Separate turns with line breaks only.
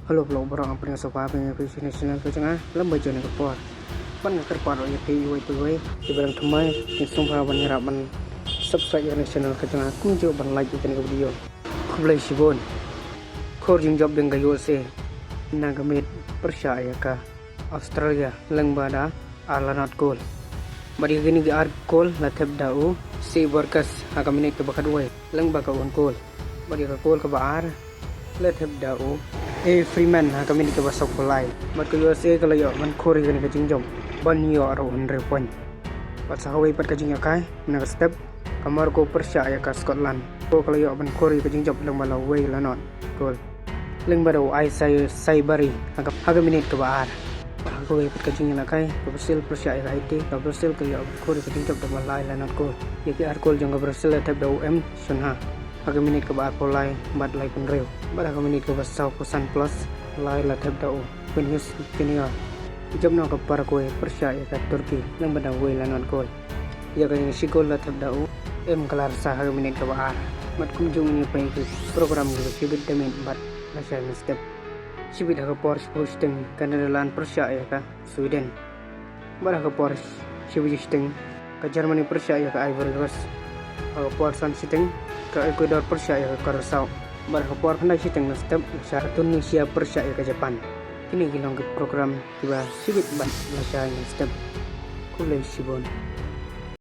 Halo vlog barang apa yang sofa punya FiFa National ke tengah lembar jono ke port. Pan terpar oleh PUI di barang temai yang sofa menyerapkan subscribe national ke tengah kunjung ban like ikan ke video. Kublai shibon. Kor jingjab dengan USA. Nagamit percaya ke Australia lengbada alanat gol. Bagi gini ke art gol la tep dau si workers agaminit ke bakat way lengba ka on gol. Bagi ka gol ke baar la tep dau Freeman kami ni ke basok polai mat ke USA ke layo man khori ke ni ke jingjom ban yo aro 100 point pat sahawai pat ke jingialehkai na step kamar ko percaya ke Scotland ko ke layo ban khori ke jingjom lang bala way la not gol leng baro ai sai bari haga minit ke baar ko pat ke jingialehkai ke Brasil percaya ke IT ke Brasil ke yo khori ke jingjom de malai la not gol yaki ar gol jong ke Brasil tep dau sunha haga minit ke baar polai bat lai pun reu pada minit ke basau kusan plus lai la tep dau penyus kinia jom no ke par koe percaya ke Turki yang benda we la non gol ya kan si gol la tep dau kelar sa haga minit ke baar mat kunjung ni pe program ke shibit demen bat lashai step shibit haga por hosting kan dalan percaya ke Sweden pada ke por shibit hosting ke Germany percaya ke Ivory Coast haga por san sitting ke Ecuador percaya ke Curacao berhubung pandai siteng step syarat Indonesia percaya ke Jepang. Kini gilong ke program tiba shibit ban lashai step kulai shibon.